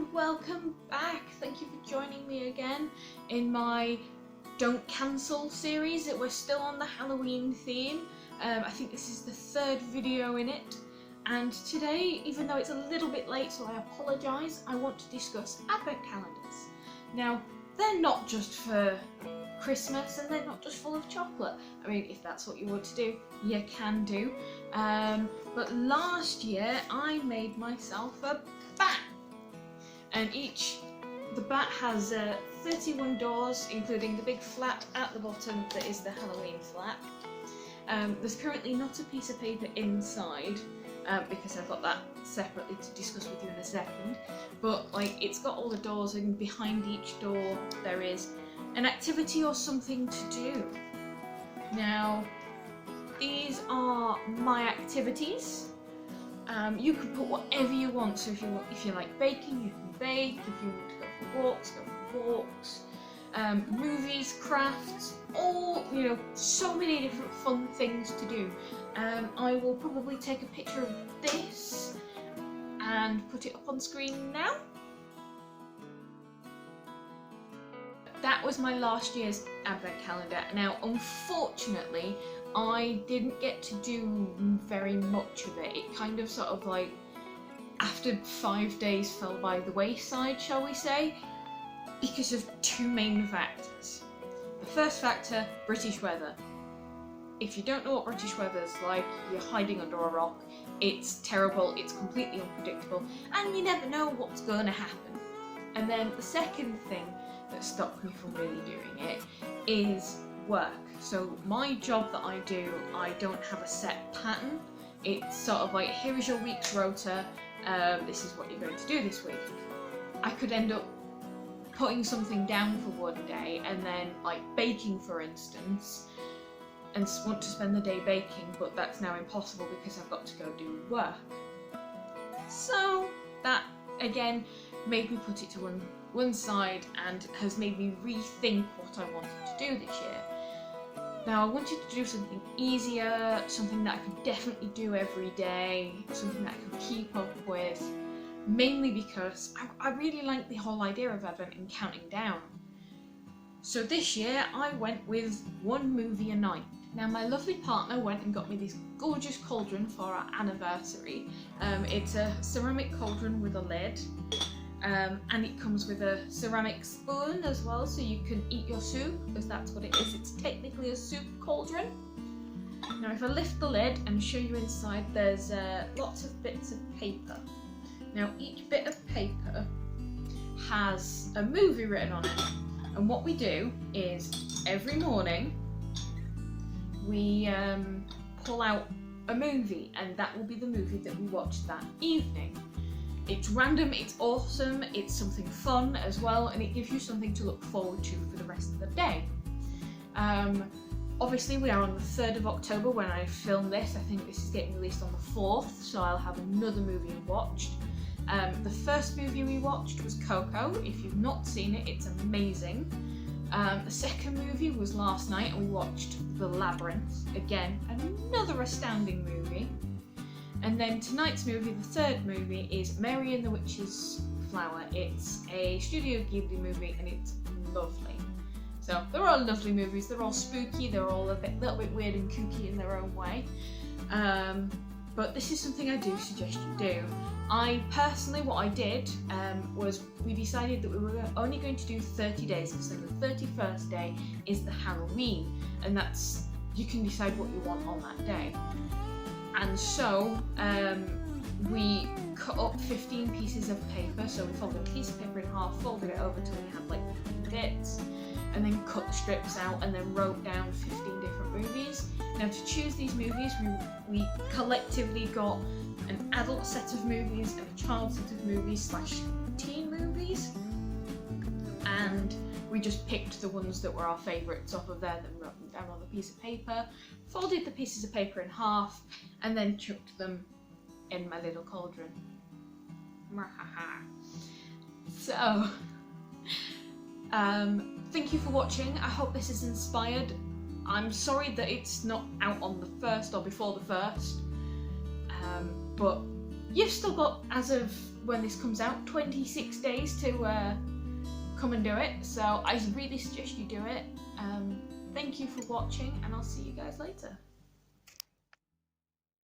and welcome back. Thank you for joining me again in my Don't Cancel series. We're still on the Halloween theme. I think this is the third video in it, and today, even though it's a little bit late, so I apologise, I want to discuss advent calendars. Now, they're not just for Christmas and they're not just full of chocolate. I mean, if that's what you want to do, you can do. But last year I made myself a bat, and the bat has 31 doors, including the big flap at the bottom that is the Halloween flap. There's currently not a piece of paper inside, because I've got that separately to discuss with you in a second, but it's got all the doors, and behind each door there is an activity or something to do. Now, these are my activities. You can put whatever you want, so if you like baking, you can bake. If you want to go for walks, go for walks. Movies, crafts, so many different fun things to do. I will probably take a picture of this and put it up on screen now. That was my last year's advent calendar. Now, unfortunately, I didn't get to do very much of it. It kind of after 5 days fell by the wayside, shall we say, because of two main factors. The first factor, British weather. If you don't know what British weather's like, you're hiding under a rock. It's terrible, it's completely unpredictable, and you never know what's going to happen. And then the second thing that stopped me from really doing it is work. So my job that I do, I don't have a set pattern. It's sort of like, here is your week's rota, this is what you're going to do this week. I could end up putting something down for one day and then baking, for instance, and want to spend the day baking, but that's now impossible because I've got to go do work. So that again made me put it to one side and has made me rethink what I wanted to do this year. Now, I wanted to do something easier, something that I could definitely do every day, something that I could keep up with, mainly because I really like the whole idea of Advent and counting down. So this year I went with one movie a night. Now, my lovely partner went and got me this gorgeous cauldron for our anniversary. It's a ceramic cauldron with a lid. And it comes with a ceramic spoon as well, so you can eat your soup, because that's what it is. It's technically a soup cauldron. Now, if I lift the lid and show you inside, there's lots of bits of paper. Now, each bit of paper has a movie written on it. And what we do is, every morning, we pull out a movie, and that will be the movie that we watch that evening. It's random, it's awesome, it's something fun as well, and it gives you something to look forward to for the rest of the day. Obviously, we are on the 3rd of October when I film this. I think this is getting released on the 4th, so I'll have another movie watched. The first movie we watched was Coco. If you've not seen it, it's amazing. The second movie was last night, and we watched The Labyrinth. Again, another astounding movie. And then tonight's movie, the third movie, is Mary and the Witch's Flower. It's a Studio Ghibli movie, and it's lovely. So they're all lovely movies. They're all spooky. They're all a little bit weird and kooky in their own way. But this is something I do suggest you do. I personally, what I did was we decided that we were only going to do 30 days, so the 31st day is the Halloween, and that's, you can decide what you want on that day. And so we cut up 15 pieces of paper, so we folded a piece of paper in half, folded it over till we had 15 bits, and then cut the strips out, and then wrote down 15 different movies. Now, to choose these movies, we collectively got an adult set of movies and a child set of movies / teen movies, and we just picked the ones that were our favourites off of there, then wrote them down on the piece of paper, folded the pieces of paper in half, and then chucked them in my little cauldron. So, thank you for watching. I hope this is inspired. I'm sorry that it's not out on the 1st or before the 1st, but you've still got, as of when this comes out, 26 days to come and do it. So I really suggest you do it. Thank you for watching, and I'll see you guys later.